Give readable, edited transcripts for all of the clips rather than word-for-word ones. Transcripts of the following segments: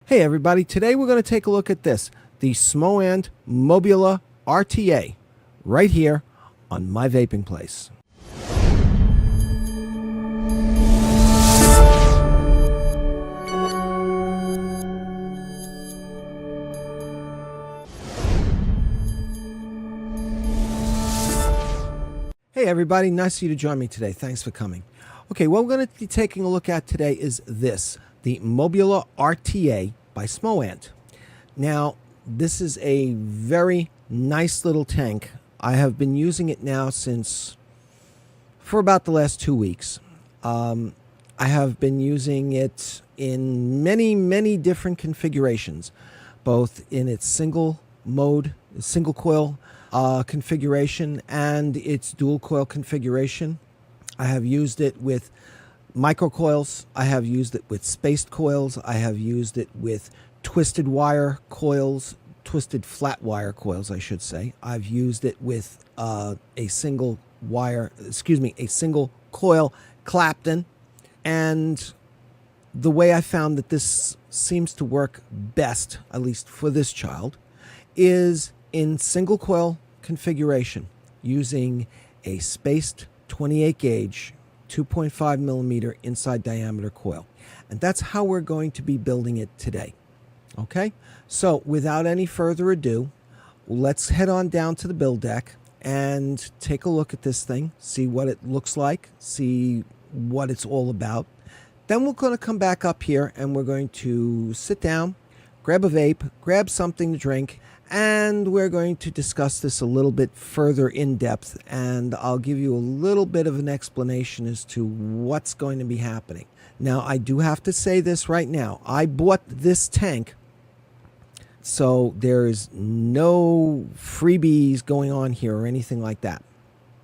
Hey everybody, today we're going to take a look at this, the Smoant Mobula RTA, right here on My Vaping Place. Hey everybody, nice of you to join me today. Thanks for coming. Okay, what we're going to be taking a look at today is this, the Mobula RTA by Smoant. Now, this is a very nice little tank. I have been using it now for about the last 2 weeks. I have been using it in many different configurations, both in its single coil configuration and its dual coil configuration. I have used it with microcoils. I have used it with spaced coils. I have used it with twisted wire coils, twisted flat wire coils, I should say. I've used it with a single coil Clapton. And the way I found that this seems to work best, at least for this child, is in single coil configuration using a spaced 28 gauge 2.5 millimeter inside diameter coil. And that's how we're going to be building it today. Okay, so without any further ado, let's head on down to the build deck and take a look at this thing, see what it looks like, see what it's all about. Then we're going to come back up here and we're going to sit down, grab a vape, grab something to drink, and we're going to discuss this a little bit further in depth, and I'll give you a little bit of an explanation as to what's going to be happening. Now, I do have to say this right now. I bought this tank, so there's no freebies going on here or anything like that.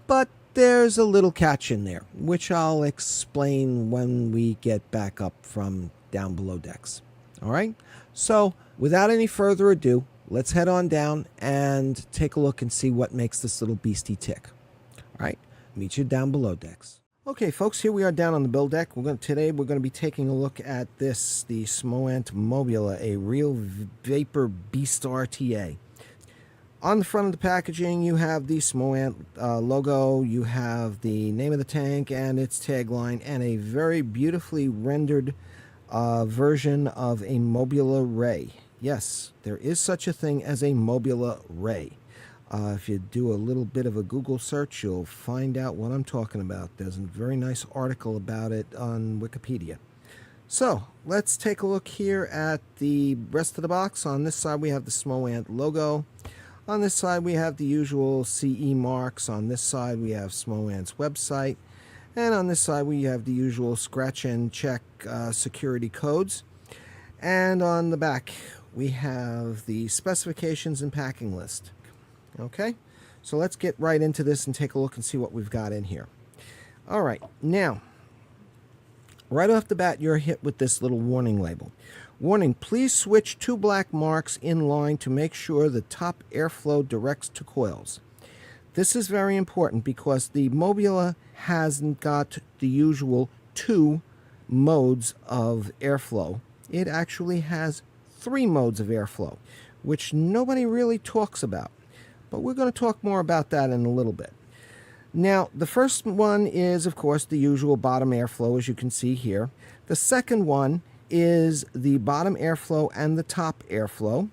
But there's a little catch in there, which I'll explain when we get back up from down below decks. All right? So, without any further ado, let's head on down and take a look and see what makes this little beastie tick. All right, meet you down below decks. Okay, folks, here we are down on the build deck. Today we're going to be taking a look at this, the Smoant Mobula, a real vapor beast RTA. On the front of the packaging, you have the Smoant logo, you have the name of the tank and its tagline, and a very beautifully rendered version of a Mobula Ray. Yes, there is such a thing as a Mobula Ray. If you do a little bit of a Google search, you'll find out what I'm talking about. There's a very nice article about it on Wikipedia. So, let's take a look here at the rest of the box. On this side, we have the Smoant logo. On this side, we have the usual CE marks. On this side, we have Smoant's website. And on this side, we have the usual scratch and check security codes. And on the back, we have the specifications and packing list. Okay, so let's get right into this and take a look and see what we've got in here. All right, now, right off the bat, you're hit with this little warning label. Warning, please switch 2 black marks in line to make sure the top airflow directs to coils. This is very important because the Mobula hasn't got the usual 2 modes of airflow. It actually has 3 modes of airflow, which nobody really talks about. But we're going to talk more about that in a little bit. Now, the first one is, of course, the usual bottom airflow, as you can see here. The second one is the bottom airflow and the top airflow.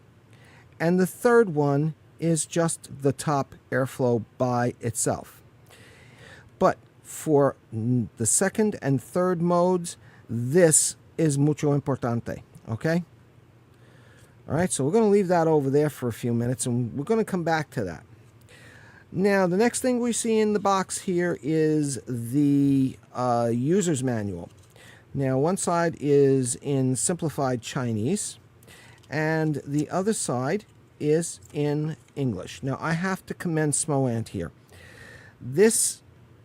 And the third one is just the top airflow by itself. But for the second and third modes, this is mucho importante, okay? All right, so we're going to leave that over there for a few minutes, and we're going to come back to that. Now, the next thing we see in the box here is the user's manual. Now, one side is in simplified Chinese, and the other side is in English. Now, I have to commend Smoant here.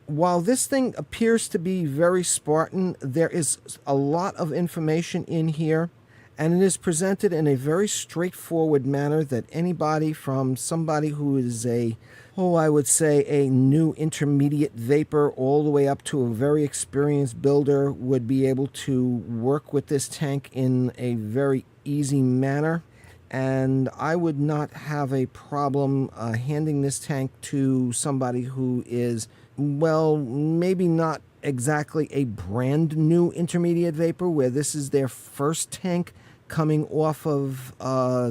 While this thing appears to be very Spartan, there is a lot of information in here, and it is presented in a very straightforward manner that anybody from somebody who is I would say a new intermediate vapor all the way up to a very experienced builder would be able to work with this tank in a very easy manner. And I would not have a problem handing this tank to somebody who is, well, maybe not exactly a brand new intermediate vapor, where this is their first tank coming off of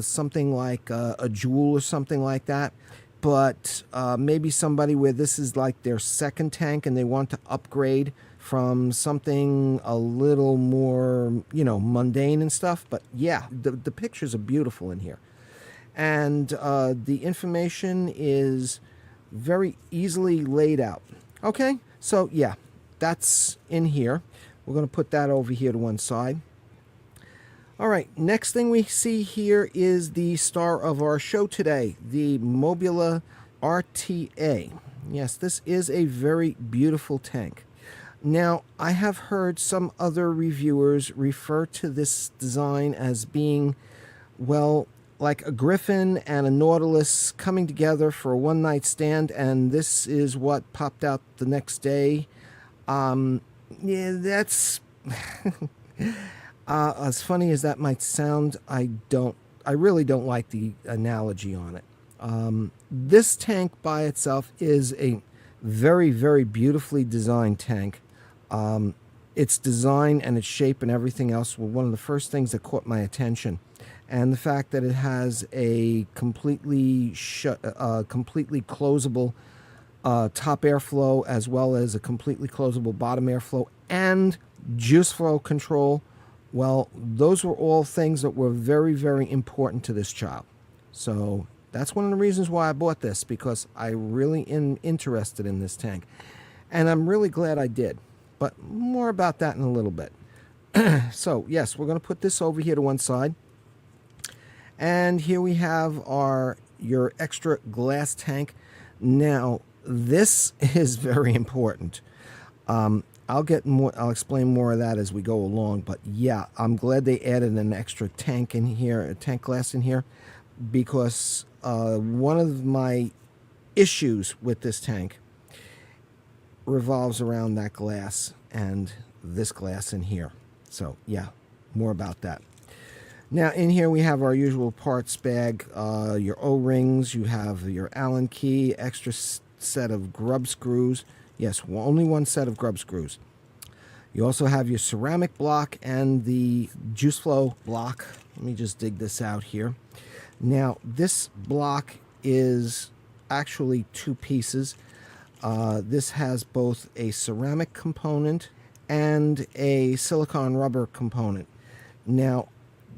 something like a Juul or something like that. But maybe somebody where this is like their second tank and they want to upgrade from something a little more, mundane and stuff. But yeah, the pictures are beautiful in here. And the information is very easily laid out. Okay, so yeah, that's in here. We're going to put that over here to one side. All right, next thing we see here is the star of our show today, the Mobula RTA. Yes, this is a very beautiful tank. Now, I have heard some other reviewers refer to this design as being, well, like a Griffin and a Nautilus coming together for a one-night stand, and this is what popped out the next day. Yeah, that's... as funny as that might sound, I really don't like the analogy on it. This tank by itself is a very, very beautifully designed tank. Its design and its shape and everything else were one of the first things that caught my attention. And the fact that it has a completely closable top airflow, as well as a completely closable bottom airflow and juice flow control, well, those were all things that were very, very important to this child. So that's one of the reasons why I bought this, because I really am interested in this tank. And I'm really glad I did. But more about that in a little bit. So, yes, we're going to put this over here to one side. And here we have your extra glass tank. Now, this is very important. I'll explain more of that as we go along. But yeah, I'm glad they added an extra tank in here, a tank glass in here, because one of my issues with this tank revolves around that glass and this glass in here. So yeah, more about that. Now in here we have our usual parts bag, your O-rings, you have your Allen key, extra set of grub screws. Yes, only one set of grub screws. You also have your ceramic block and the juice flow block. Let me just dig this out here. Now this block is actually two pieces. This has both a ceramic component and a silicone rubber component. Now,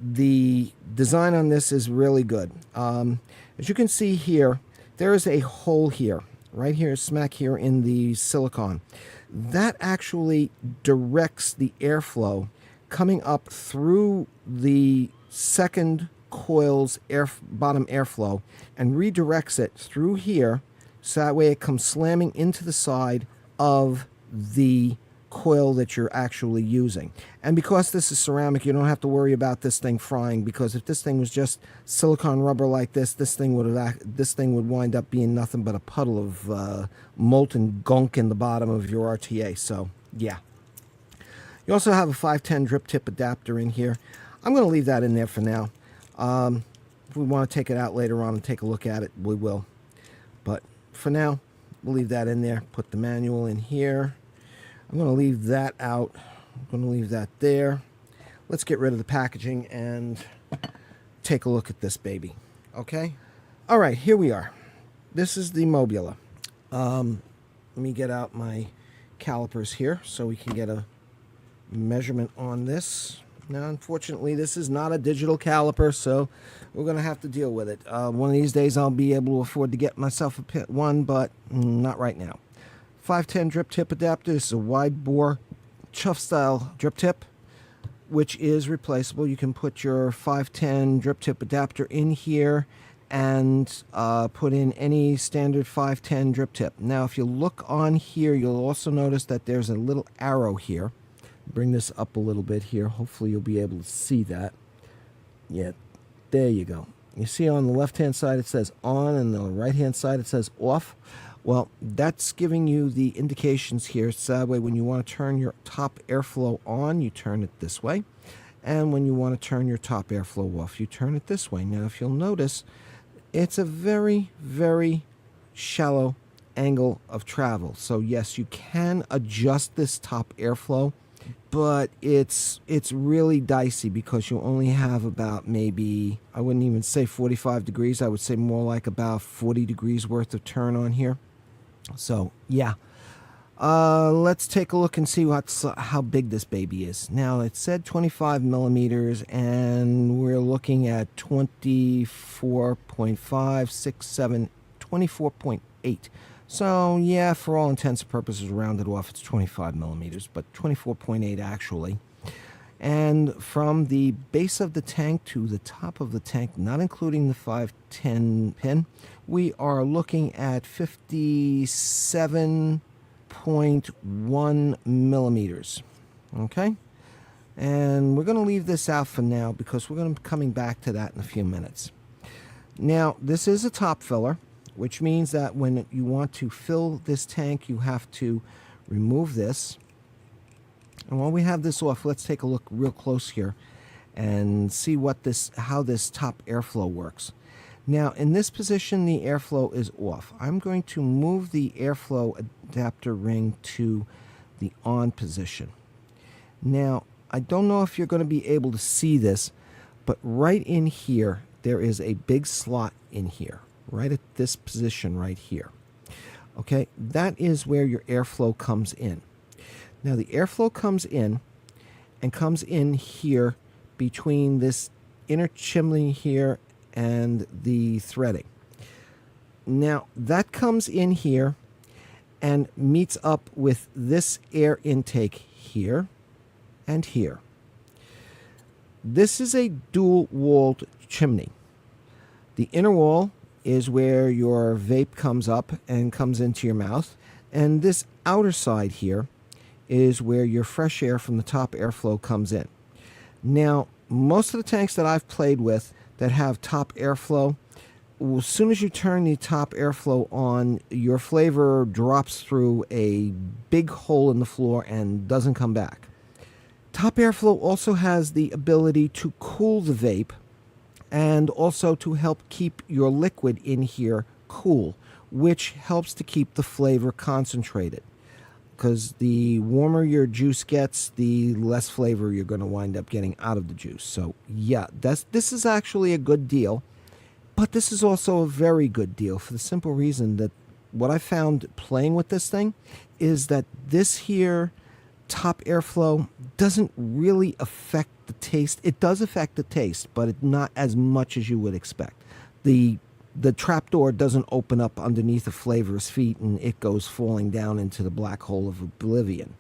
the design on this is really good. As you can see here, there is a hole here, right here, smack here in the silicone. That actually directs the airflow coming up through the second coil's bottom airflow and redirects it through here, so that way it comes slamming into the side of the coil that you're actually using. And because this is ceramic, you don't have to worry about this thing frying, because if this thing was just silicone rubber like this thing would wind up being nothing but a puddle of molten gunk in the bottom of your RTA. So yeah. You also have a 510 drip tip adapter in here. I'm going to leave that in there for now. If we want to take it out later on and take a look at it, we will. But for now, we'll leave that in there. Put the manual in here. I'm going to leave that out. I'm going to leave that there. Let's get rid of the packaging and take a look at this baby. Okay? All right, here we are. This is the Mobula. Let me get out my calipers here so we can get a measurement on this. Now, unfortunately, this is not a digital caliper, so we're going to have to deal with it. One of these days, I'll be able to afford to get myself one, but not right now. 510 drip tip adapter. This is a wide bore chuff style drip tip, which is replaceable. You can put your 510 drip tip adapter in here and put in any standard 510 drip tip. Now, if you look on here, you'll also notice that there's a little arrow here. Bring this up a little bit here. Hopefully you'll be able to see that. Yeah, there you go. You see on the left hand side it says on, and on the right hand side it says off. Well, that's giving you the indications here, so that way when you want to turn your top airflow on, you turn it this way. And when you want to turn your top airflow off, you turn it this way. Now, if you'll notice, it's a very, very shallow angle of travel. So yes, you can adjust this top airflow, but it's really dicey because you only have about, maybe, I wouldn't even say 45 degrees. I would say more like about 40 degrees worth of turn on here. So yeah. Let's take a look and see how big this baby is. Now, it said 25 millimeters, and we're looking at 24.5, 6, 7, 24.8. So, yeah, for all intents and purposes, rounded off, it's 25 millimeters, but 24.8 actually. And from the base of the tank to the top of the tank, not including the 510 pin, we are looking at 57.1 millimeters. Okay, and we're going to leave this out for now because we're going to be coming back to that in a few minutes. Now, this is a top filler, which means that when you want to fill this tank, you have to remove this. And while we have this off, let's take a look real close here and see how this top airflow works. Now, in this position, the airflow is off. I'm going to move the airflow adapter ring to the on position. Now, I don't know if you're going to be able to see this, but right in here, there is a big slot in here, right at this position right here. Okay, that is where your airflow comes in. Now, the airflow comes in here between this inner chimney here and the threading. Now, that comes in here and meets up with this air intake here and here. This is a dual-walled chimney. The inner wall is where your vape comes up and comes into your mouth, and this outer side here is where your fresh air from the top airflow comes in. Now, most of the tanks that I've played with that have top airflow, as soon as you turn the top airflow on, your flavor drops through a big hole in the floor and doesn't come back. Top airflow also has the ability to cool the vape and also to help keep your liquid in here cool, which helps to keep the flavor concentrated. Because the warmer your juice gets, the less flavor you're going to wind up getting out of the juice. So yeah, this is actually a good deal, but this is also a very good deal for the simple reason that what I found playing with this thing is that this here top airflow doesn't really affect the taste. It does affect the taste, but not as much as you would expect. The trapdoor doesn't open up underneath a flavor's feet and it goes falling down into the black hole of oblivion.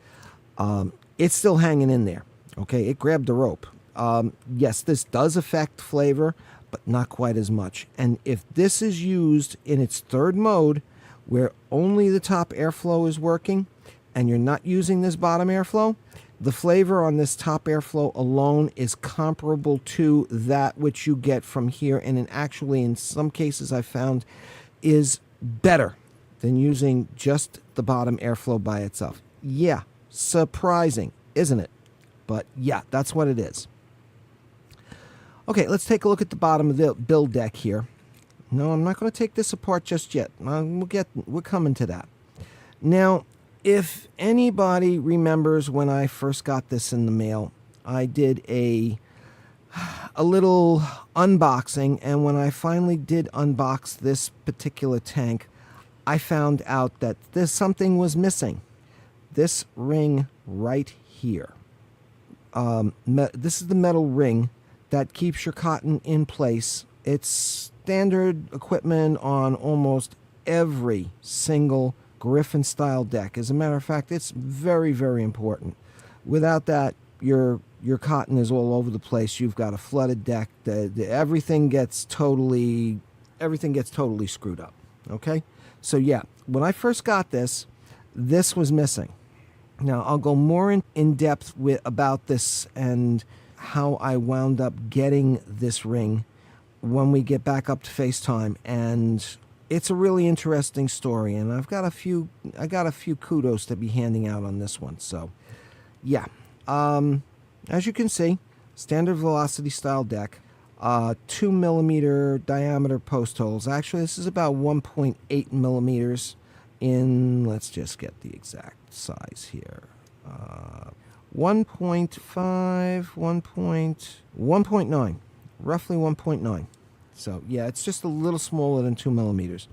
It's still hanging in there. Okay, it grabbed the rope. Yes, this does affect flavor, but not quite as much. And if this is used in its third mode, where only the top airflow is working, and you're not using this bottom airflow, the flavor on this top airflow alone is comparable to that which you get from here, and actually in some cases I found is better than using just the bottom airflow by itself. Yeah, surprising, isn't it? But yeah, that's what it is. Okay, let's take a look at the bottom of the build deck here. No, I'm not going to take this apart just yet. We're coming to that. Now, if anybody remembers when I first got this in the mail, I did a little unboxing, and when I finally did unbox this particular tank, I found out that something was missing. This ring right here. This is the metal ring that keeps your cotton in place. It's standard equipment on almost every single Griffin style deck. As a matter of fact, it's very, very important. Without that, your cotton is all over the place. You've got a flooded deck. Everything gets totally screwed up. Okay, so yeah, when I first got this was missing. Now I'll go more in depth about this and how I wound up getting this ring when we get back up to FaceTime, and it's a really interesting story, and I got a few kudos to be handing out on this one. So yeah, as you can see, standard velocity style deck, 2 millimeter diameter post holes. Actually, this is about 1.8 millimeters in, let's just get the exact size here. 1.5, 1.9, roughly 1.9. So yeah, it's just a little smaller than 2 millimeters.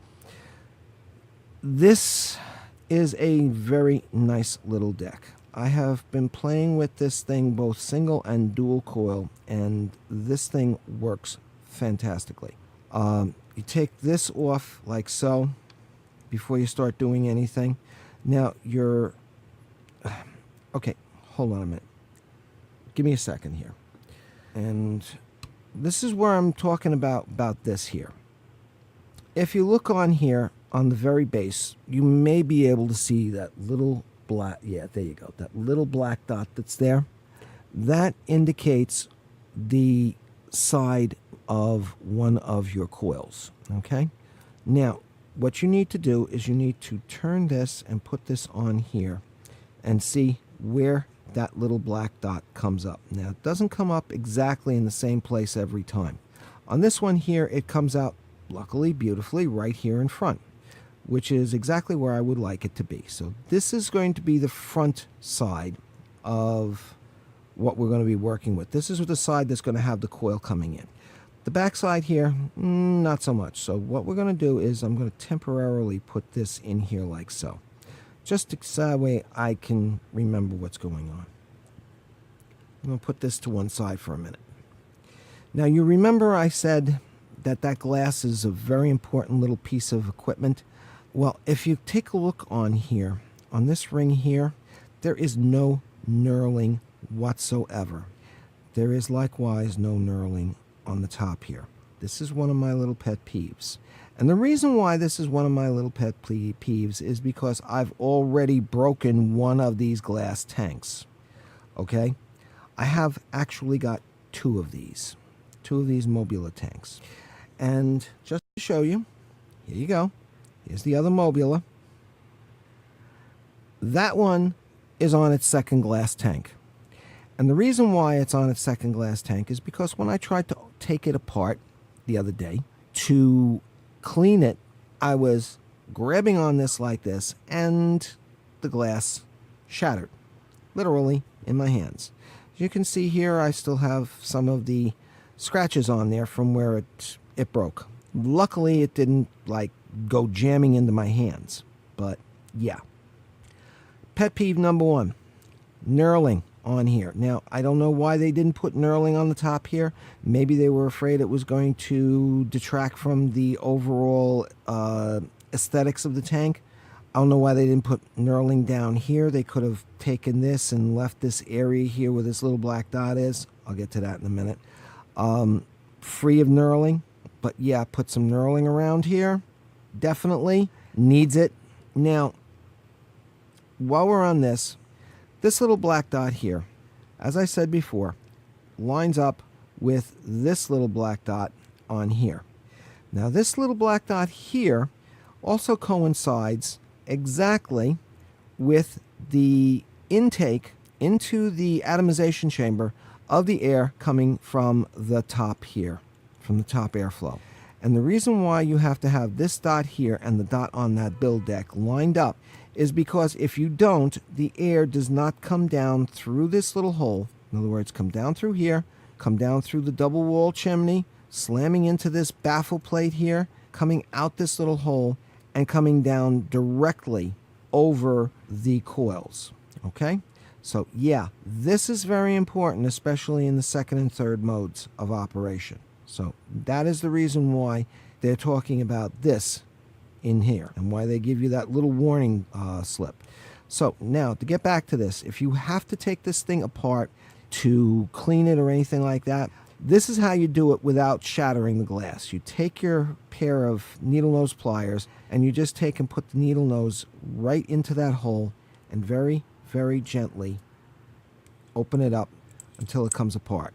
This is a very nice little deck. I have been playing with this thing both single and dual coil, and this thing works fantastically. You take this off like so before you start doing anything. Now you're okay, hold on a minute. Give me a second here. And this is where I'm talking about this here. If you look on here on the very base, you may be able to see that little black, yeah, there you go, that little black dot that's there. That indicates the side of one of your coils, okay? Now, what you need to do is you need to turn this and put this on here and see where that little black dot comes up. Now, it doesn't come up exactly in the same place every time. On this one here, it comes out, luckily, beautifully, right here in front, which is exactly where I would like it to be. So this is going to be the front side of what we're going to be working with. This is the side that's going to have the coil coming in. The back side here, not so much. So what we're going to do is I'm going to temporarily put this in here like so. Just so that way I can remember what's going on. I'm going to put this to one side for a minute. Now you remember I said that that glass is a very important little piece of equipment. Well, if you take a look on here, on this ring here, there is no knurling whatsoever. There is likewise no knurling on the top here. This is one of my little pet peeves. And the reason why this is one of my little pet peeves is because I've already broken one of these glass tanks. Okay? I have actually got two of these Mobula tanks. And just to show you, here you go. Here's the other Mobula. That one is on its second glass tank. And the reason why it's on its second glass tank is because when I tried to take it apart the other day to clean it, I was grabbing on this like this, and the glass shattered, literally in my hands. As you can see here, I still have some of the scratches on there from where it broke. Luckily, it didn't like go jamming into my hands, but yeah. Pet peeve number one, knurling on here. Now, I don't know why they didn't put knurling on the top here. Maybe they were afraid it was going to detract from the overall aesthetics of the tank. I don't know why they didn't put knurling down here. They could have taken this and left this area here where this little black dot is. I'll get to that in a minute. Free of knurling, but yeah, put some knurling around here. Definitely needs it. Now, while we're on this little black dot here, as I said before, lines up with this little black dot on here. Now this little black dot here also coincides exactly with the intake into the atomization chamber of the air coming from the top here, from the top airflow. And the reason why you have to have this dot here and the dot on that build deck lined up is because if you don't, the air does not come down through this little hole. In other words, come down through here, come down through the double wall chimney, slamming into this baffle plate here, coming out this little hole, and coming down directly over the coils. Okay? So yeah, this is very important, especially in the second and third modes of operation. So that is the reason why they're talking about this in here and why they give you that little warning slip. So now to get back to this, if you have to take this thing apart to clean it or anything like that, this is how you do it without shattering the glass. You take your pair of needle nose pliers and you just take and put the needle nose right into that hole and very, very gently open it up until it comes apart.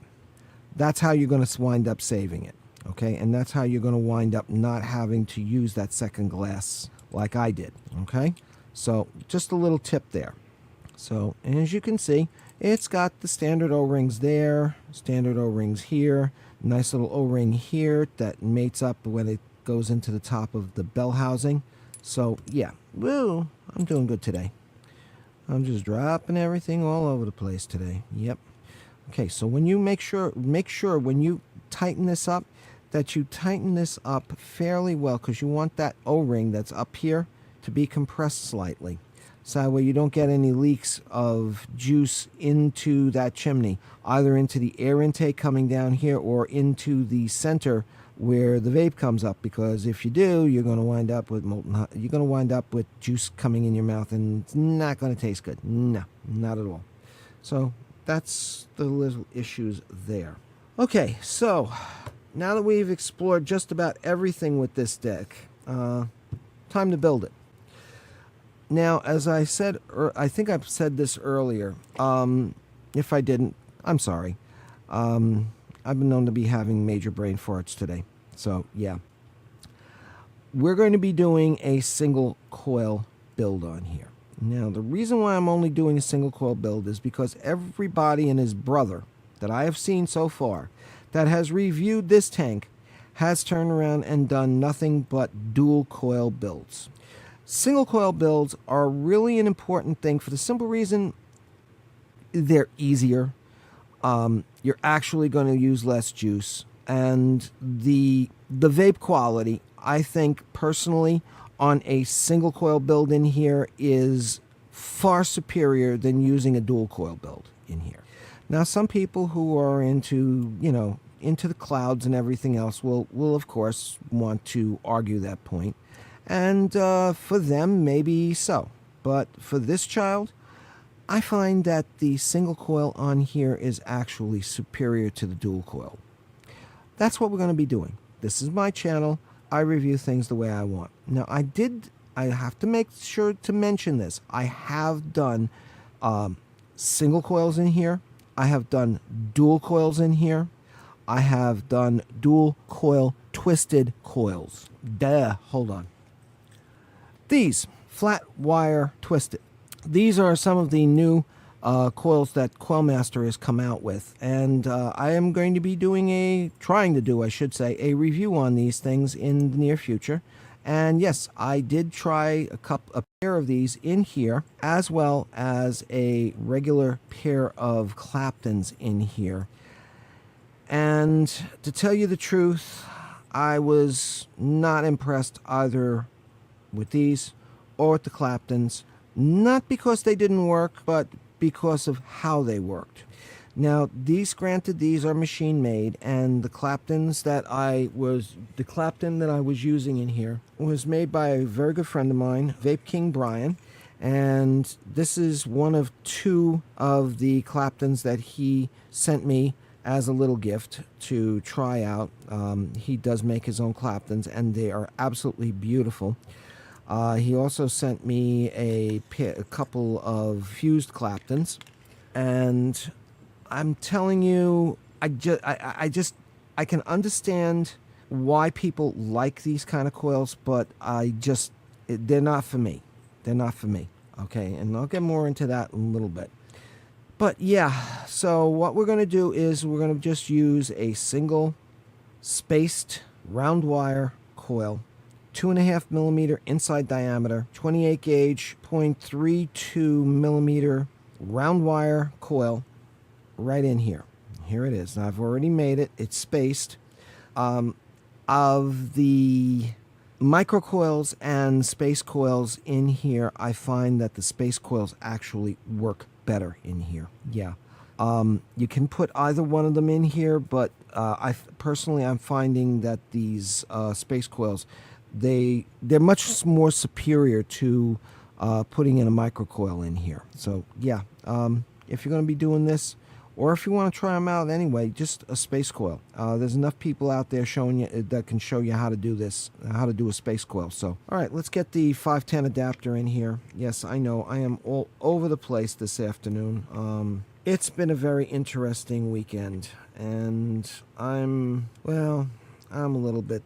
That's how you're going to wind up saving it. Okay, and that's how you're going to wind up not having to use that second glass like I did. Okay, so just a little tip there. So, and as you can see, It's got the standard O-rings there, standard O-rings here, nice little O-ring here that mates up when it goes into the top of the bell housing. So yeah, woo, I'm doing good today. I'm just dropping everything all over the place today. Yep. Okay, so when you make sure when you tighten this up, that you tighten this up fairly well, because you want that O-ring that's up here to be compressed slightly. So that way you don't get any leaks of juice into that chimney, either into the air intake coming down here or into the center where the vape comes up, because if you do, you're going to wind up with you're going to wind up with juice coming in your mouth, and it's not going to taste good. No, not at all. So that's the little issues there. Okay, so now that we've explored just about everything with this deck, time to build it. Now, as I said, I think I've said this earlier. If I didn't, I'm sorry. I've been known to be having major brain farts today. So, yeah. We're going to be doing a single coil build on here. Now, the reason why I'm only doing a single coil build is because everybody and his brother that I have seen so far that has reviewed this tank has turned around and done nothing but dual coil builds. Single coil builds are really an important thing for the simple reason they're easier. You're actually going to use less juice, and the vape quality, I think personally, on a single coil build in here is far superior than using a dual coil build in here. Now, some people who are into, into the clouds and everything else will of course want to argue that point. And for them, maybe so. But for this child, I find that the single coil on here is actually superior to the dual coil. That's what we're going to be doing. This is my channel. I review things the way I want. Now, I have to make sure to mention this. I have done single coils in here. I have done dual coils in here. I have done dual coil twisted coils. Hold on. These flat wire twisted. These are some of the new coils that Coilmaster has come out with, and I am going to be trying to do a review on these things in the near future. And yes, I did try a pair of these in here, as well as a regular pair of Claptons in here. And to tell you the truth, I was not impressed either with these or with the Claptons, not because they didn't work, but because of how they worked. Now, granted, these are machine made, and the Clapton that I was using in here was made by a very good friend of mine, Vape King Brian, and this is one of two of the Claptons that he sent me as a little gift to try out. He does make his own Claptons, and they are absolutely beautiful. He also sent me a couple of fused Claptons, and I'm telling you, I can understand why people like these kind of coils, but they're not for me. They're not for me. Okay, and I'll get more into that in a little bit. But yeah, so what we're going to do is we're going to just use a single spaced round wire coil, 2.5 millimeter inside diameter, 28 gauge, 0.32 millimeter round wire coil right in here. Here it is. Now, I've already made it. It's spaced. Of the micro coils and space coils in here, I find that the space coils actually work better in here. Yeah. You can put either one of them in here, but I'm finding that these space coils, they're much more superior to putting in a microcoil in here. So yeah, if you're going to be doing this, or if you want to try them out anyway, just a space coil. There's enough people out there showing you that can show you how to do this, how to do a space coil. So, all right, let's get the 510 adapter in here. Yes, I know I am all over the place this afternoon. It's been a very interesting weekend, and I'm a little bit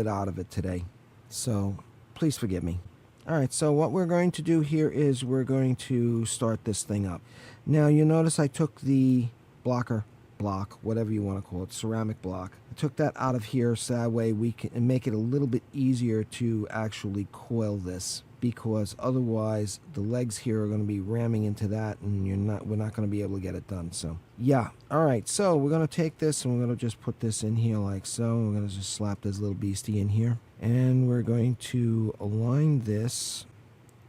out of it today. So please forgive me. Alright, so what we're going to do here is we're going to start this thing up. Now you notice I took the block, whatever you want to call it, ceramic block. I took that out of here so that way we can make it a little bit easier to actually coil this, because otherwise the legs here are going to be ramming into that and we're not going to be able to get it done. So yeah, alright, so we're going to take this and we're going to just put this in here like so. We're going to just slap this little beastie in here, and we're going to align this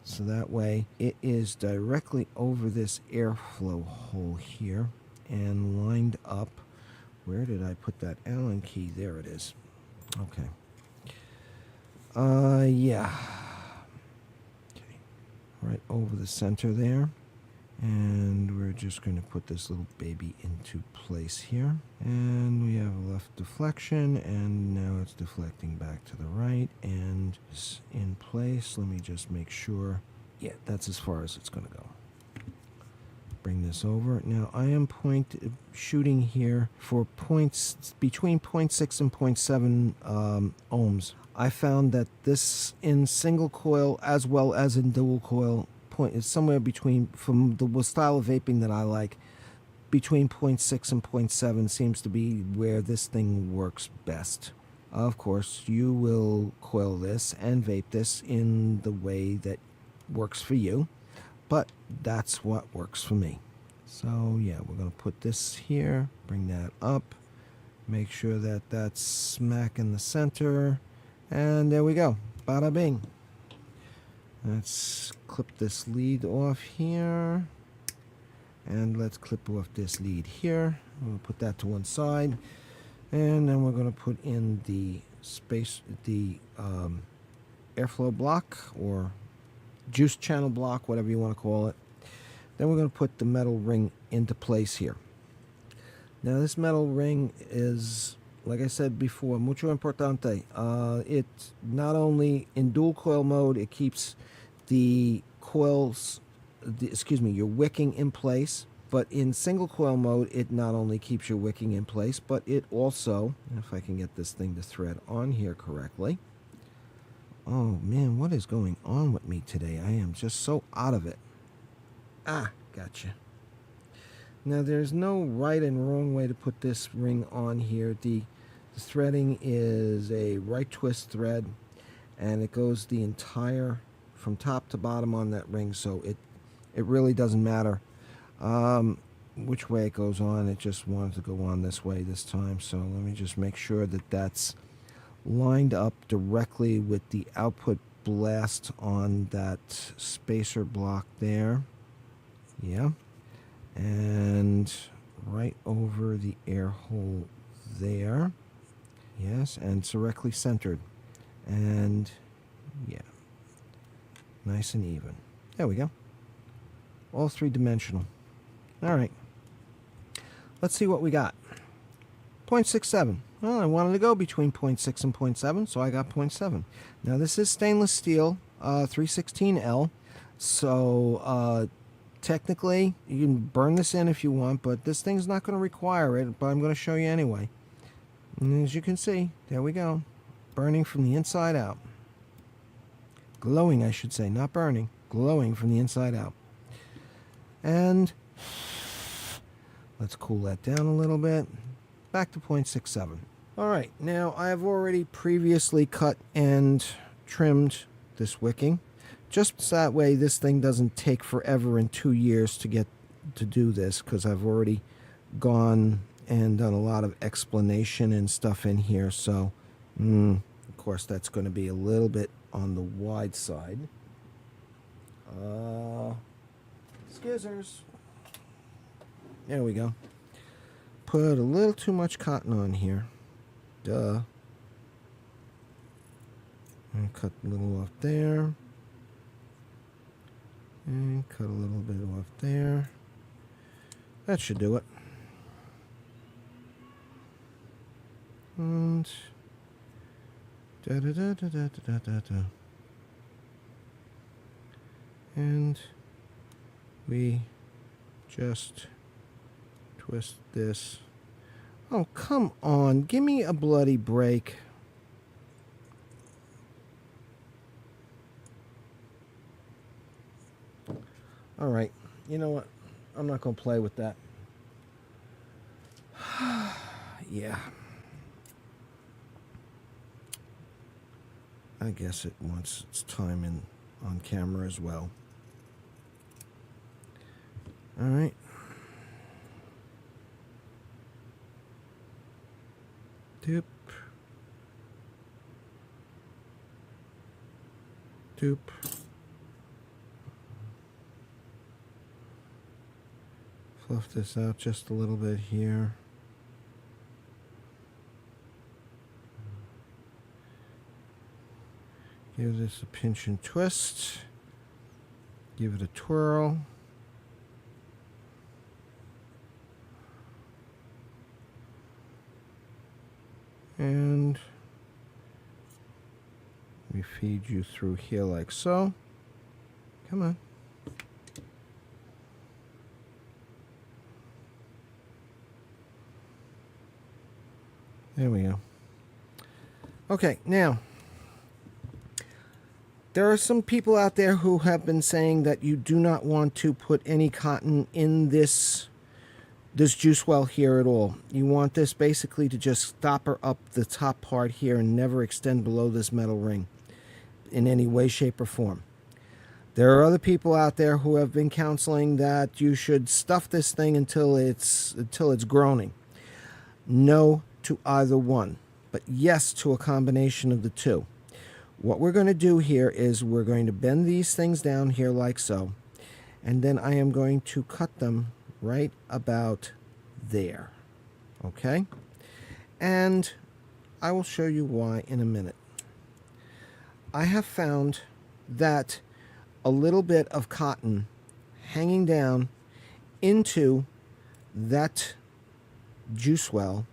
so that way it is directly over this airflow hole here and lined up. Where did I put that Allen key? There it is. Okay. Yeah. Okay. Right over the center there. And we're just going to put this little baby into place here. And we have a left deflection, and now it's deflecting back to the right, and it's in place. Let me just make sure. Yeah, that's as far as it's going to go. Bring this over. Now I am shooting here for points between 0.6 and 0.7 ohms. I found that this in single coil as well as in dual coil is somewhere between, from the style of vaping that I like, between 0.6 and 0.7 seems to be where this thing works best. Of course, you will coil this and vape this in the way that works for you, but that's what works for me. So yeah, we're going to put this here, bring that up, make sure that that's smack in the center, and there we go. Bada bing. Let's clip this lead off here, and let's clip off this lead here. We'll put that to one side, and then we're going to put in the airflow block or juice channel block, whatever you want to call it. Then we're going to put the metal ring into place here. Now this metal ring is, like I said before, mucho importante. It's not only in dual coil mode, it keeps the coils, your wicking in place, but in single coil mode, it not only keeps your wicking in place, but it also, if I can get this thing to thread on here correctly. Oh man, what is going on with me today? I am just so out of it. Ah, gotcha. Now there's no right and wrong way to put this ring on here. The threading is a right twist thread, and it goes the entire from top to bottom on that ring, so it really doesn't matter which way it goes on. It just wanted to go on this way this time, so let me just make sure that that's lined up directly with the output blast on that spacer block there. Yeah, and right over the air hole there. Yes, and it's directly centered, and yeah, nice and even. There we go. All three-dimensional. All right, let's see what we got. 0.67. Well, I wanted to go between 0.6 and 0.7, so I got 0.7. Now this is stainless steel, 316L, so technically you can burn this in if you want, but this thing's not going to require it, but I'm going to show you anyway. And as you can see, there we go. Burning from the inside out. Glowing, I should say, not burning. Glowing from the inside out. And let's cool that down a little bit. Back to 0.67. Alright, now I have already previously cut and trimmed this wicking. Just so that way this thing doesn't take forever and 2 years to get to do this, because I've already gone and done a lot of explanation and stuff in here, so of course that's going to be a little bit on the wide side. Skizzers. There we go. Put a little too much cotton on here. Duh. And cut a little off there. And cut a little bit off there. That should do it. And and we just twist this. Oh, come on. Give me a bloody break. All right. You know what? I'm not going to play with that. Yeah. I guess it wants its time in on camera as well. All right. Doop. Doop. Fluff this out just a little bit here. Give this a pinch and twist. Give it a twirl. And we feed you through here like so. Come on. There we go. Okay, now, there are some people out there who have been saying that you do not want to put any cotton in this juice well here at all. You want this basically to just stopper up the top part here and never extend below this metal ring in any way, shape, or form. There are other people out there who have been counseling that you should stuff this thing until it's groaning. No to either one, but yes to a combination of the two. What we're going to do here is we're going to bend these things down here like so, and then I am going to cut them right about there. Okay? And I will show you why in a minute. I have found that a little bit of cotton hanging down into that juice well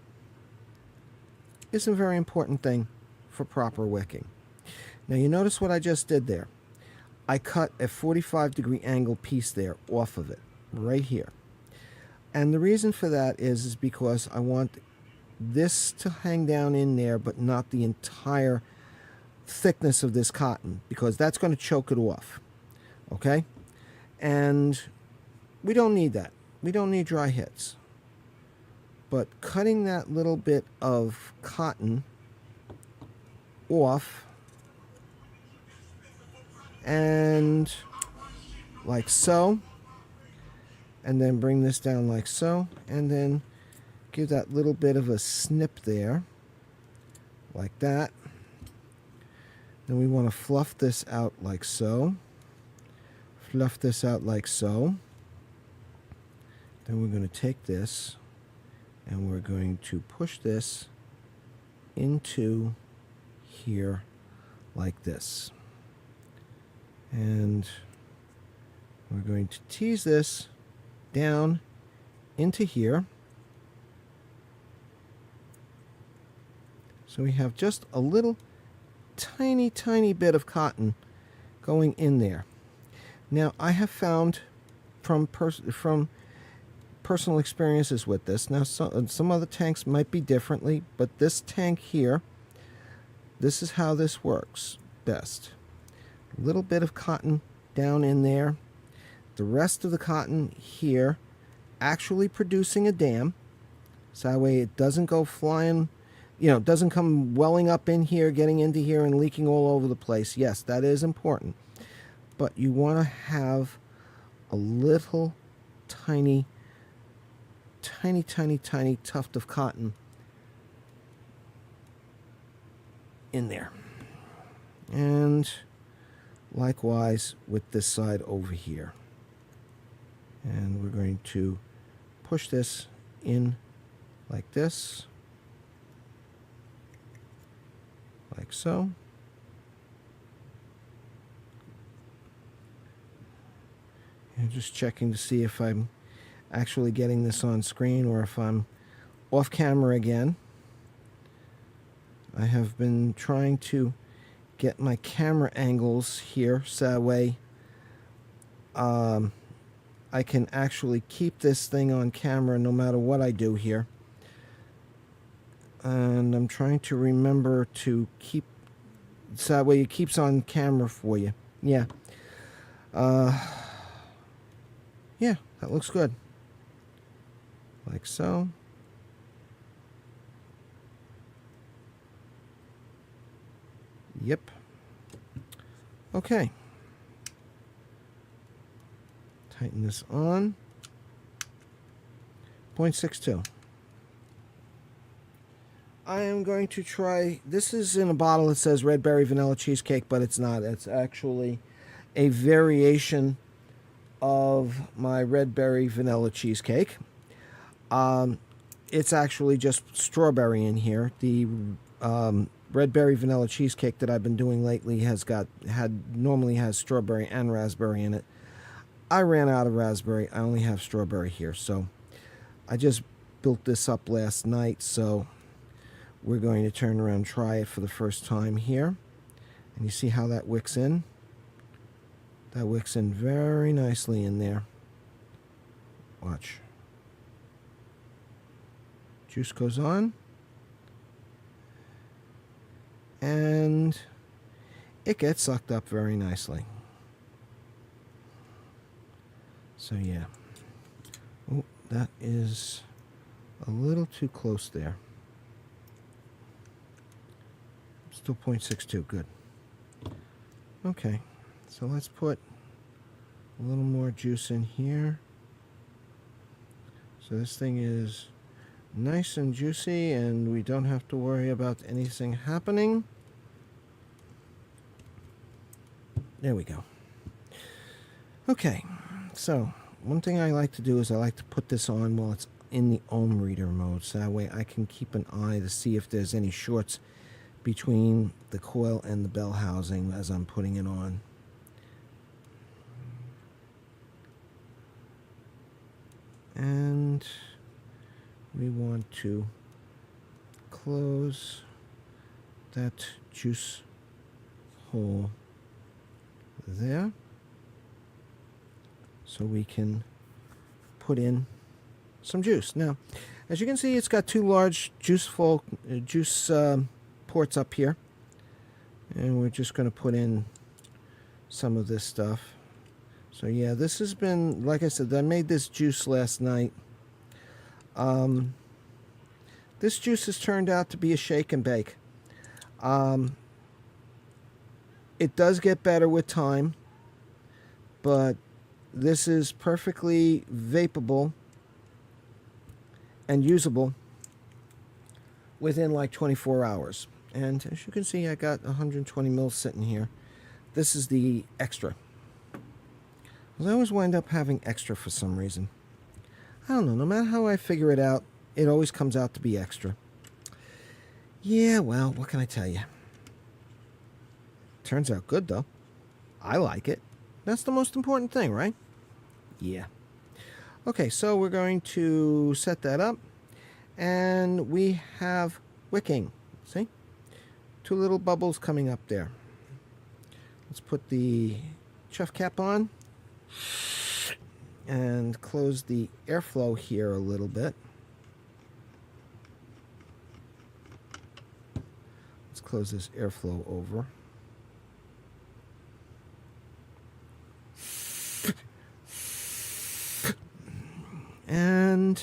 is a very important thing for proper wicking. Now you notice what I just did there. I cut a 45-degree angle piece there off of it, right here. And the reason for that is because I want this to hang down in there, but not the entire thickness of this cotton, because that's going to choke it off. Okay? And we don't need that. We don't need dry hits. But cutting that little bit of cotton off, and like so, and then bring this down like so, and then give that little bit of a snip there, like that. Then we want to fluff this out like so. Fluff this out like so. Then we're going to take this and we're going to push this into here like this. And we're going to tease this down into here. So we have just a little tiny bit of cotton going in there. Now I have found from personal experiences with this, now some other tanks might be differently, but this tank here, this is how this works best. A little bit of cotton down in there, the rest of the cotton here actually producing a dam, so that way it doesn't go flying, you know, doesn't come welling up in here, getting into here and leaking all over the place. Yes, that is important. But you want to have a little tiny tuft of cotton in there. And likewise with this side over here. And we're going to push this in like this. Like so. And just checking to see if I'm actually getting this on screen or if I'm off camera again. I have been trying to get my camera angles here so that way I can actually keep this thing on camera no matter what I do here. And I'm trying to remember to keep, so that way it keeps on camera for you. Yeah. Yeah, that looks good. Like so. Yep. Okay. Tighten this on. 0.62. I am going to try, this is in a bottle that says red berry vanilla cheesecake, but it's not. It's actually a variation of my red berry vanilla cheesecake. It's actually just strawberry in here. The red berry vanilla cheesecake that I've been doing lately normally has strawberry and raspberry in it. I ran out of raspberry. I only have strawberry here, so I just built this up last night, so we're going to turn around and try it for the first time here. And you see how that wicks in? That wicks in very nicely in there. Watch. Juice goes on. And it gets sucked up very nicely. So yeah. Oh, that is a little too close there. Still 0.62, good. Okay, so let's put a little more juice in here. So this thing is nice and juicy and we don't have to worry about anything happening. There we go. Okay, so one thing I like to do is I like to put this on while it's in the ohm reader mode, so that way I can keep an eye to see if there's any shorts between the coil and the bell housing as I'm putting it on. And we want to close that juice hole there so we can put in some juice. Now, as you can see, it's got two large juice ports up here, and we're just going to put in some of this stuff. So yeah, this has been, like I said, I made this juice last night. This juice has turned out to be a shake and bake. It does get better with time, but this is perfectly vapable and usable within like 24 hours. And as you can see, I got 120 mils sitting here. This is the extra. I always wind up having extra for some reason. I don't know, no matter how I figure it out, it always comes out to be extra. Yeah, well, what can I tell you? Turns out good, though. I like it. That's the most important thing, right? Yeah. Okay, so we're going to set that up. And we have wicking. See? Two little bubbles coming up there. Let's put the chuff cap on. And close the airflow here a little bit. Let's close this airflow over. And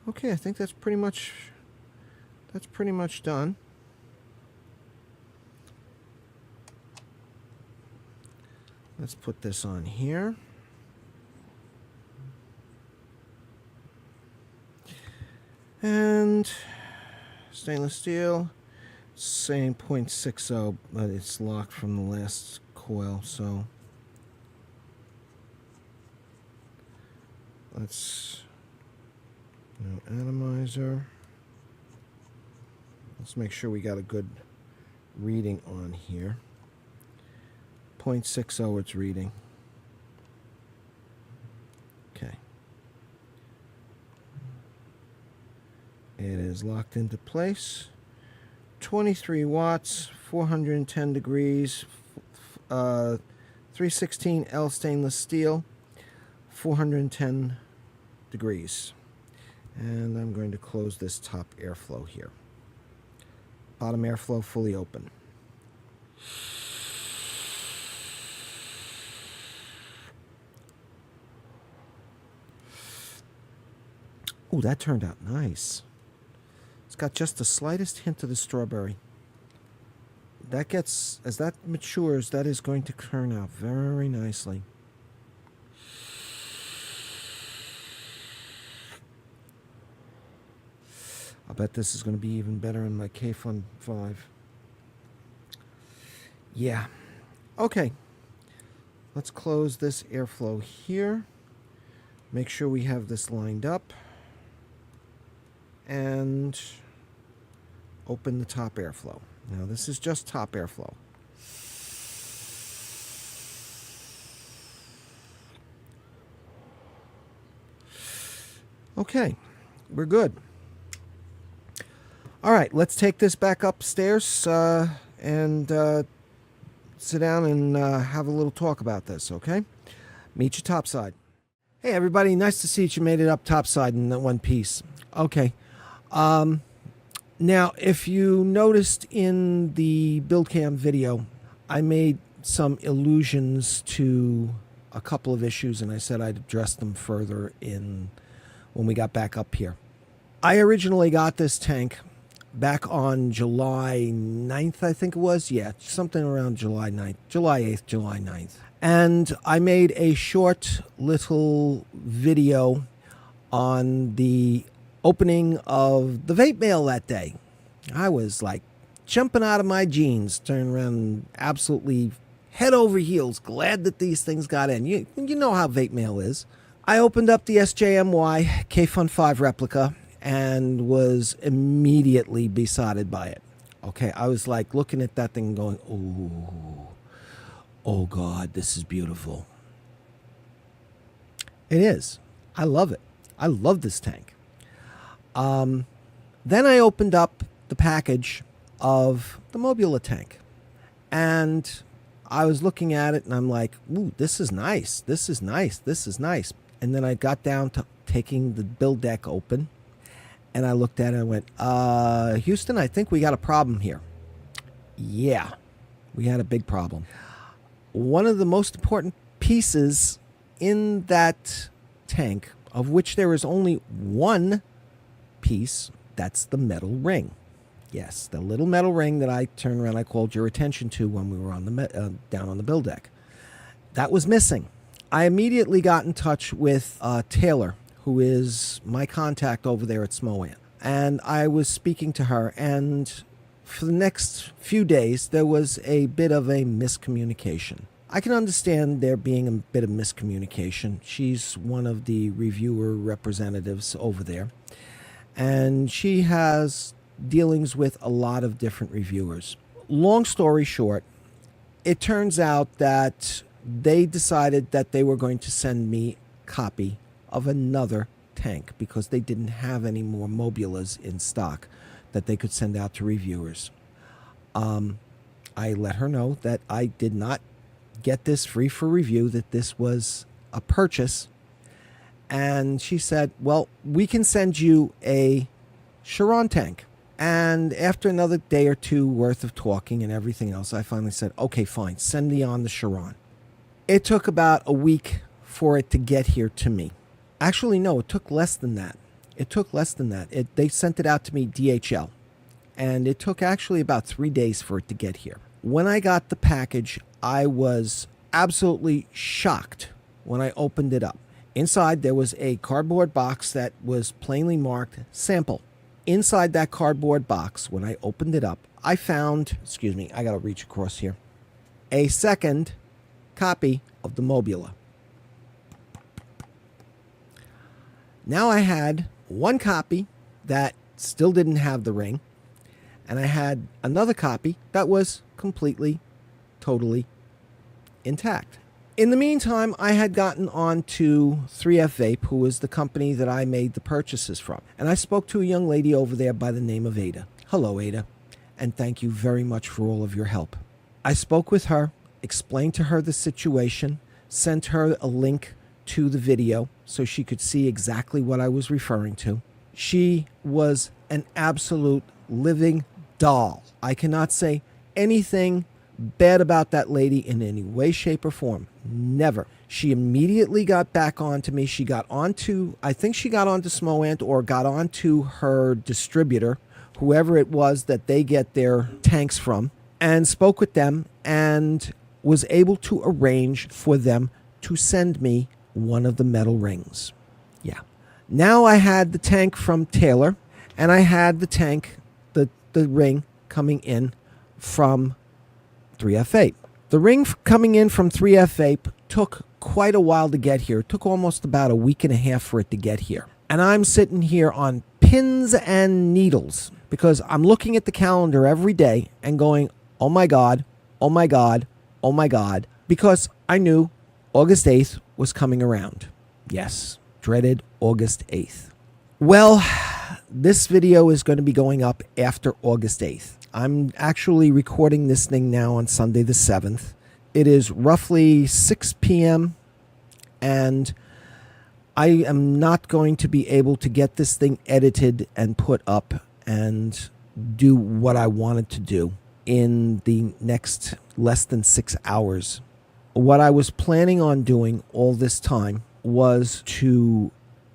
okay, I think that's pretty much done. Let's put this on here. And stainless steel, same 0.60, but it's locked from the last coil, so let's, no atomizer. Let's make sure we got a good reading on here. 0.60 it's reading. Okay. It is locked into place. 23 watts, 410 degrees, 316L stainless steel, 410 degrees. And I'm going to close this top airflow here. Bottom airflow fully open. Oh, that turned out nice. It's got just the slightest hint of the strawberry. That gets, as that matures, that is going to turn out very nicely. I bet this is going to be even better in my K-Fun 5. Yeah. Okay. Let's close this airflow here. Make sure we have this lined up. And open the top airflow. Now this is just top airflow. Okay, we're good. All right, let's take this back upstairs and sit down and have a little talk about this, okay? Meet you topside. Hey everybody, nice to see that you made it up topside in one piece. Okay. Now, if you noticed in the build cam video, I made some allusions to a couple of issues, and I said I'd address them further in when we got back up here. I originally got this tank back on July 9th, I think it was. Yeah, something around July 9th, July 8th, July 9th. And I made a short little video on the opening of the vape mail that day. I was like jumping out of my jeans, turning around absolutely head over heels, glad that these things got in. You know how vape mail is. I opened up the SJMY K-Fun 5 replica and was immediately besotted by it. Okay, I was like looking at that thing going, oh God, this is beautiful. It is. I love it. I love this tank. Then I opened up the package of the Mobula tank, and I was looking at it and I'm like, ooh, this is nice. This is nice. This is nice. And then I got down to taking the build deck open, and I looked at it and I went, Houston, I think we got a problem here. Yeah, we had a big problem. One of the most important pieces in that tank, of which there is only one piece, that's the metal ring. Yes, the little metal ring that I turned around, I called your attention to when we were on the down on the build deck. That was missing. I immediately got in touch with Taylor, who is my contact over there at Smoant, and I was speaking to her, and for the next few days there was a bit of a miscommunication. I can understand there being a bit of miscommunication. She's one of the reviewer representatives over there, and she has dealings with a lot of different reviewers. Long story short, it turns out that they decided that they were going to send me a copy of another tank because they didn't have any more Mobulas in stock that they could send out to reviewers. I let her know that I did not get this free for review, that this was a purchase. And she said, well, we can send you a Chiron tank. And after another day or two worth of talking and everything else, I finally said, okay, fine, send me on the Chiron. It took about a week for it to get here to me. Actually, no, it took less than that. It took less than that. They sent it out to me DHL. And it took actually about 3 days for it to get here. When I got the package, I was absolutely shocked when I opened it up. Inside, there was a cardboard box that was plainly marked sample. Inside that cardboard box, when I opened it up, I found, excuse me, I got to reach across here, a second copy of the Mobula. Now I had one copy that still didn't have the ring, and I had another copy that was completely, totally intact. In the meantime, I had gotten on to 3F Vape, who is the company that I made the purchases from. And I spoke to a young lady over there by the name of Ada. Hello, Ada, and thank you very much for all of your help. I spoke with her, explained to her the situation, sent her a link to the video so she could see exactly what I was referring to. She was an absolute living doll. I cannot say anything bad about that lady in any way, shape, or form. Never. She immediately got back onto me. She got onto, I think she got onto Smoant or got onto her distributor, whoever it was that they get their tanks from, and spoke with them and was able to arrange for them to send me one of the metal rings. Yeah. Now I had the tank from Taylor, and I had the tank, the ring coming in from 3F Vape. The ring coming in from 3F Vape took quite a while to get here. It took almost about a week and a half for it to get here. And I'm sitting here on pins and needles because I'm looking at the calendar every day and going, oh my God, oh my God, oh my God, because I knew August 8th was coming around. Yes, dreaded August 8th. Well, this video is going to be going up after August 8th. I'm actually recording this thing now on Sunday the 7th. It is roughly 6 p.m. and I am not going to be able to get this thing edited and put up and do what I wanted to do in the next less than 6 hours. What I was planning on doing all this time was to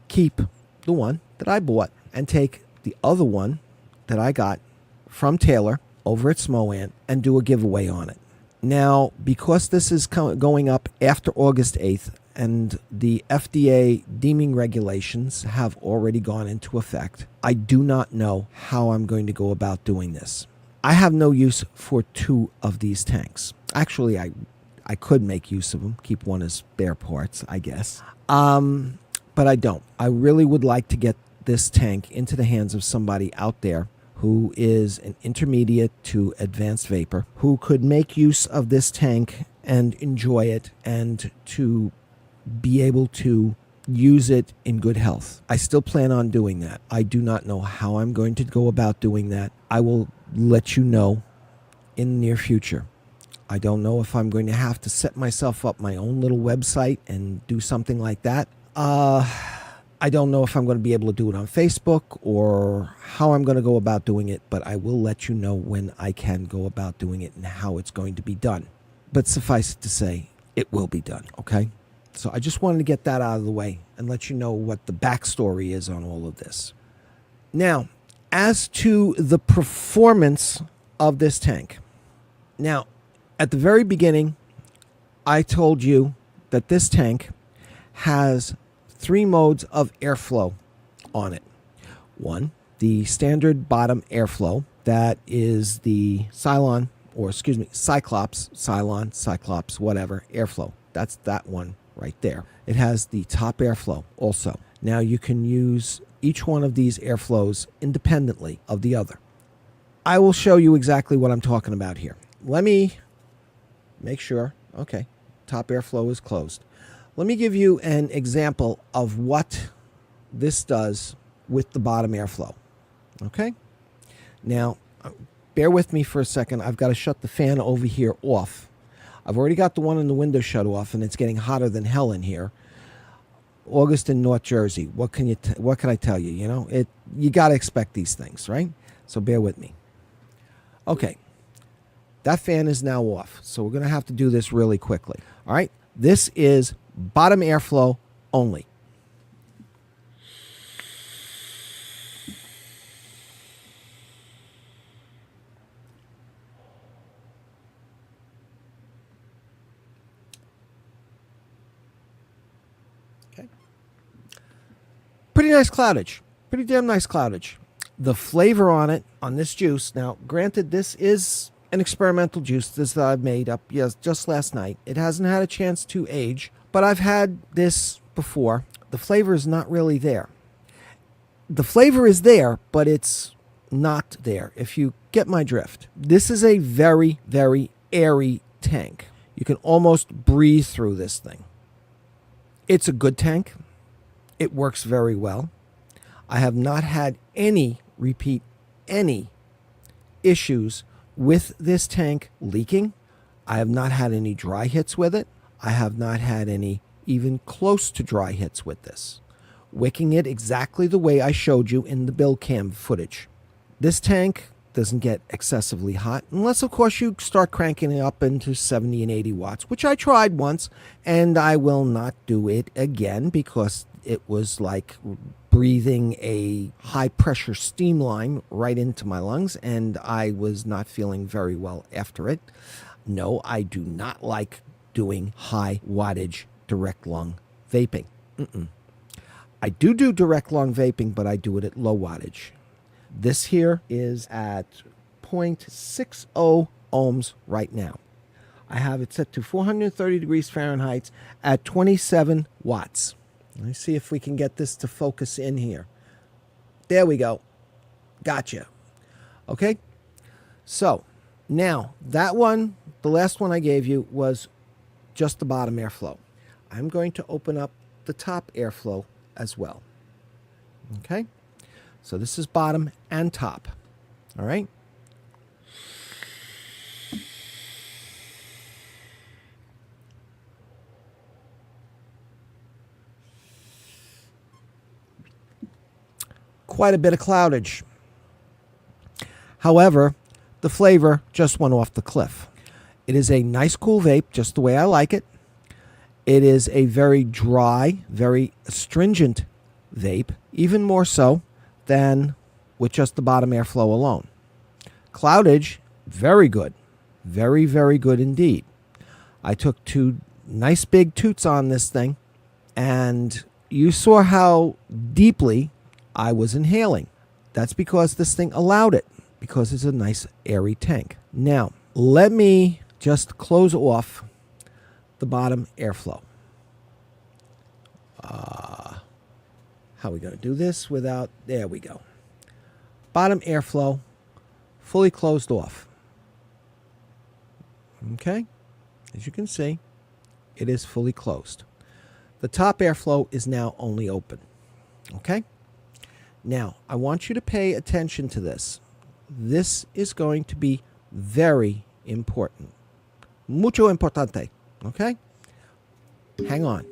keep the one that I bought and take the other one that I got from Taylor over at Smoant and do a giveaway on it. Now, because this is going up after August 8th and the FDA deeming regulations have already gone into effect, I do not know how I'm going to go about doing this. I have no use for 2 of these tanks. Actually, I could make use of them, keep one as spare parts, I guess. But I don't. I really would like to get this tank into the hands of somebody out there who is an intermediate to advanced vapor, who could make use of this tank and enjoy it and to be able to use it in good health. I still plan on doing that. I do not know how I'm going to go about doing that. I will let you know in the near future. I don't know if I'm going to have to set myself up my own little website and do something like that. I don't know if I'm going to be able to do it on Facebook or how I'm going to go about doing it, but I will let you know when I can go about doing it and how it's going to be done. But suffice it to say, it will be done, okay? So I just wanted to get that out of the way and let you know what the backstory is on all of this. Now, as to the performance of this tank. Now, at the very beginning, I told you that this tank has 3 modes of airflow on it. 1, the standard bottom airflow, that is the Cylon, or excuse me, Cyclops, Cylon, Cyclops, whatever, airflow. That's that one right there. It has the top airflow also. Now you can use each one of these airflows independently of the other. I will show you exactly what I'm talking about here. Let me make sure. Okay, top airflow is closed. Let me give you an example of what this does with the bottom airflow. Okay? Now, bear with me for a second. I've got to shut the fan over here off. I've already got the one in the window shut off, and it's getting hotter than hell in here. August in North Jersey. What can I tell you? You know, you got to expect these things, right? So bear with me. Okay. That fan is now off, so we're going to have to do this really quickly. All right? This is bottom airflow only. Okay. Pretty nice cloudage. Pretty damn nice cloudage. The flavor on it, on this juice, now granted this is an experimental juice this that I've made up just last night. It hasn't had a chance to age, but I've had this before. The flavor is not really there. The flavor is there, but it's not there, if you get my drift. This is a very, very airy tank. You can almost breathe through this thing. It's a good tank. It works very well. I have not had any issues with this tank leaking. I have not had any dry hits with it. I have not had any even close to dry hits with this. Wicking it exactly the way I showed you in the build cam footage. This tank doesn't get excessively hot, unless of course you start cranking it up into 70 and 80 watts, which I tried once, and I will not do it again because it was like breathing a high pressure steam line right into my lungs, and I was not feeling very well after it. No, I do not like doing high wattage direct lung vaping. I do direct lung vaping, but I do it at low wattage. This here is at 0.60 ohms right now. I have it set to 430 degrees Fahrenheit at 27 watts. Let me see if we can get this to focus in here. There we go. Gotcha. Okay. So now that one, the last one I gave you, was just the bottom airflow. I'm going to open up the top airflow as well. Okay. So this is bottom and top. All right. Quite a bit of cloudage. However, the flavor just went off the cliff. It is a nice cool vape, just the way I like it. It is a very dry, very astringent vape, even more so than with just the bottom airflow alone. Cloudage, very good. Very, very good indeed. I took 2 nice big toots on this thing, and you saw how deeply I was inhaling. That's because this thing allowed it, because it's a nice airy tank. Now, let me just close off the bottom airflow. How are we going to do this without... There we go. Bottom airflow, fully closed off. Okay? As you can see, it is fully closed. The top airflow is now only open. Okay? Now, I want you to pay attention to this. This is going to be very important. Mucho importante. Okay? Hang on.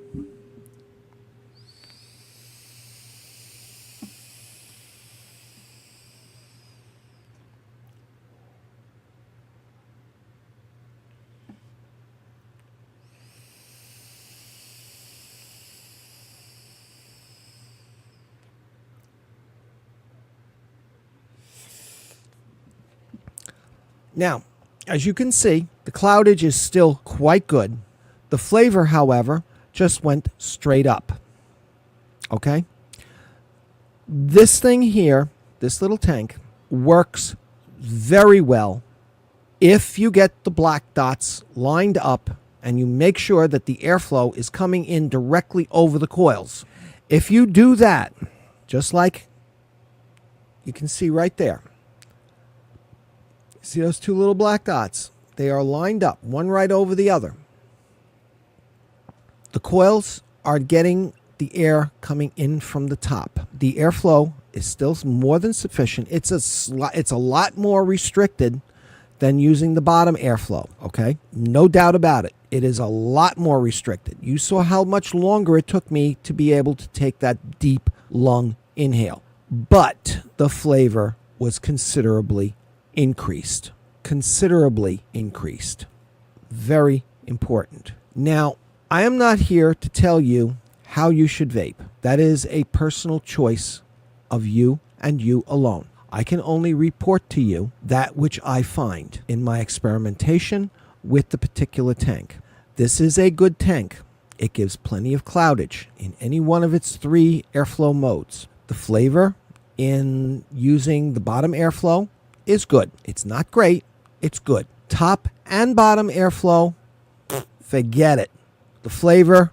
Now, as you can see, the cloudage is still quite good. The flavor, however, just went straight up. Okay? This thing here, this little tank, works very well if you get the black dots lined up and you make sure that the airflow is coming in directly over the coils. If you do that, just like you can see right there, see those 2 little black dots? They are lined up, one right over the other. The coils are getting the air coming in from the top. The airflow is still more than sufficient. It's a lot more restricted than using the bottom airflow, okay? No doubt about it. It is a lot more restricted. You saw how much longer it took me to be able to take that deep lung inhale. But the flavor was considerably increased. Considerably increased. Very important. Now, I am not here to tell you how you should vape. That is a personal choice of you and you alone. I can only report to you that which I find in my experimentation with the particular tank. This is a good tank. It gives plenty of cloudage in any one of its 3 airflow modes. The flavor in using the bottom airflow is good. It's not great. It's good. Top and bottom airflow, forget it. The flavor,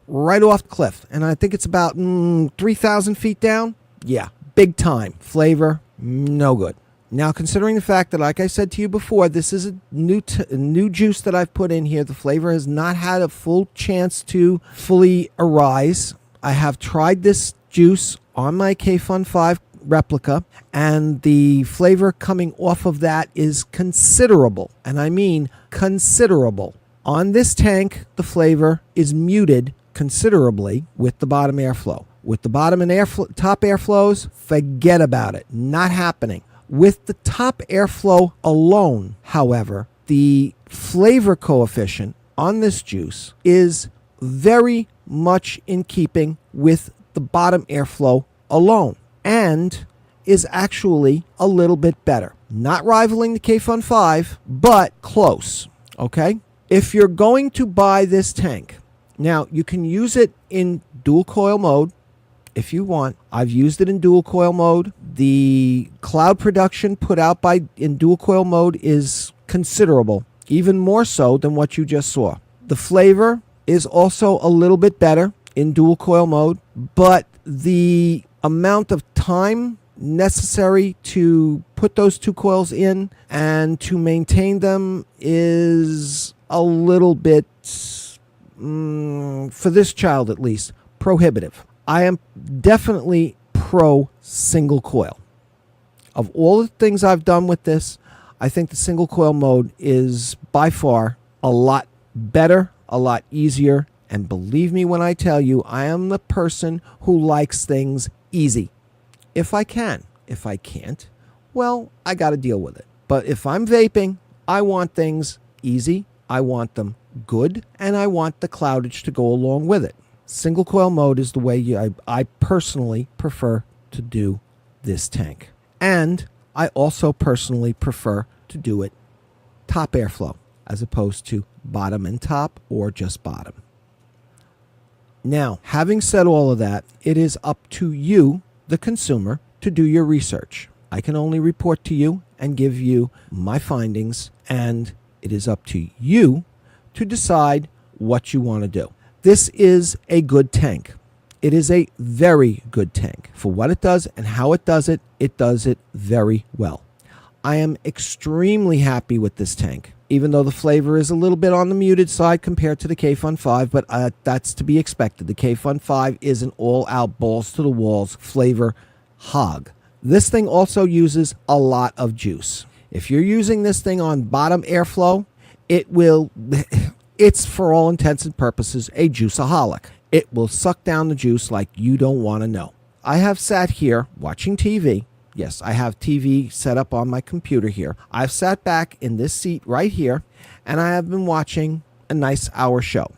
right off the cliff. And I think it's about 3,000 feet down. Yeah, big time. Flavor, no good. Now, considering the fact that, like I said to you before, this is a new juice that I've put in here. The flavor has not had a full chance to fully arise. I have tried this juice on my K-Fun 5 replica, and the flavor coming off of that is considerable. And I mean considerable. On this tank, the flavor is muted considerably with the bottom airflow. With the bottom and top airflows, forget about it. Not happening. With the top airflow alone, however, the flavor coefficient on this juice is very much in keeping with the bottom airflow alone and is actually a little bit better. Not rivaling the K-Fun 5, but close, okay? If you're going to buy this tank, now you can use it in dual coil mode if you want. I've used it in dual coil mode. The cloud production put out in dual coil mode is considerable, even more so than what you just saw. The flavor is also a little bit better in dual coil mode, but the amount of time necessary to put those two coils in and to maintain them is a little bit, for this child at least, prohibitive. I am definitely pro single coil. Of all the things I've done with this, I think the single coil mode is by far a lot better, a lot easier, and believe me when I tell you, I am the person who likes things easy. If I can. If I can't, well, I got to deal with it. But if I'm vaping, I want things easy, I want them good, and I want the cloudage to go along with it. Single coil mode is the way I personally prefer to do this tank. And I also personally prefer to do it top airflow as opposed to bottom and top or just bottom. Now, having said all of that, it is up to you, the consumer, to do your research. I can only report to you and give you my findings, and it is up to you to decide what you want to do. This is a good tank. It is a very good tank. For what it does and how it does it very well. I am extremely happy with this tank, even though the flavor is a little bit on the muted side compared to the K-Fun 5, but that's to be expected. The K-Fun 5 is an all-out balls-to-the-walls flavor hog. This thing also uses a lot of juice. If you're using this thing on bottom airflow, it's for all intents and purposes a juiceaholic. It will suck down the juice like you don't want to know. I have sat here watching TV. Yes, I have TV set up on my computer here. I've sat back in this seat right here, and I have been watching a nice hour show.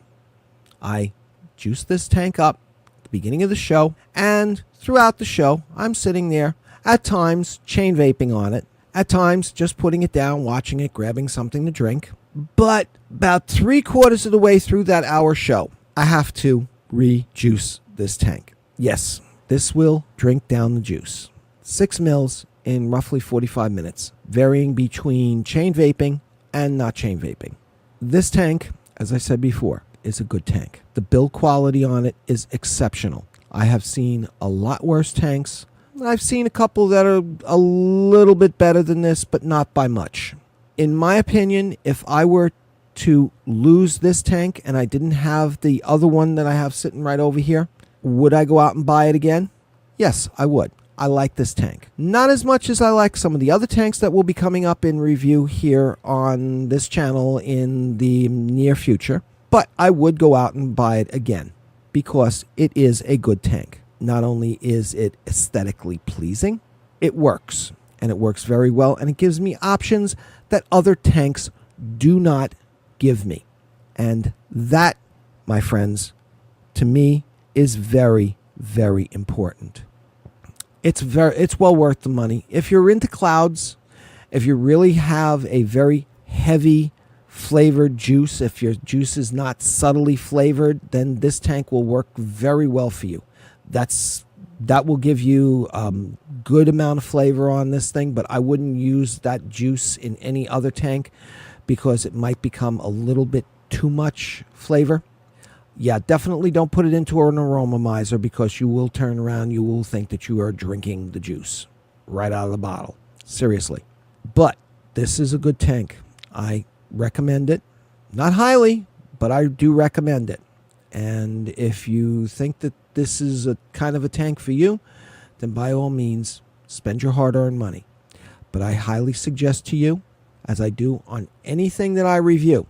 I juiced this tank up at the beginning of the show, and throughout the show, I'm sitting there, at times chain vaping on it, at times just putting it down, watching it, grabbing something to drink. But about 3/4 of the way through that hour show, I have to rejuice this tank. Yes, this will drink down the juice. 6 mils in roughly 45 minutes, varying between chain vaping and not chain vaping. This tank, as I said before, is a good tank. The build quality on it is exceptional. I have seen a lot worse tanks. I've seen a couple that are a little bit better than this, but not by much. In my opinion, if I were to lose this tank and I didn't have the other one that I have sitting right over here, would I go out and buy it again? Yes, I would. I like this tank. Not as much as I like some of the other tanks that will be coming up in review here on this channel in the near future, but I would go out and buy it again because it is a good tank. Not only is it aesthetically pleasing, it works, and it works very well, and it gives me options that other tanks do not give me. And that, my friends, to me is very, very important. It's well worth the money. If you're into clouds, if you really have a very heavy flavored juice, if your juice is not subtly flavored, then this tank will work very well for you. That will give you good amount of flavor on this thing, but I wouldn't use that juice in any other tank because it might become a little bit too much flavor. Yeah, definitely don't put it into an aromizer because you will turn around, you will think that you are drinking the juice right out of the bottle. Seriously. But this is a good tank. I recommend it. Not highly, but I do recommend it. And if you think that this is a kind of a tank for you, then by all means, spend your hard-earned money. But I highly suggest to you, as I do on anything that I review,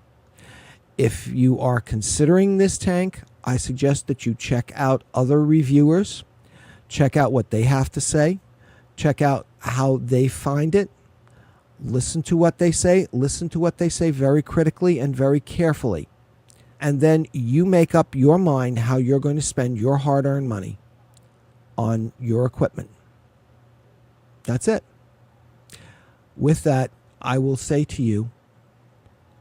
if you are considering this tank, I suggest that you check out other reviewers, check out what they have to say, check out how they find it. Listen to what they say. Listen to what they say very critically and very carefully. And then you make up your mind how you're going to spend your hard-earned money on your equipment. That's it. With that, I will say to you,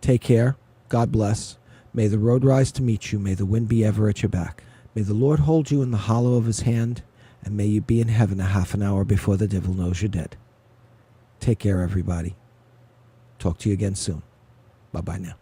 take care. God bless. May the road rise to meet you. May the wind be ever at your back. May the Lord hold you in the hollow of his hand, and may you be in heaven a half an hour before the devil knows you're dead. Take care, everybody. Talk to you again soon. Bye-bye now.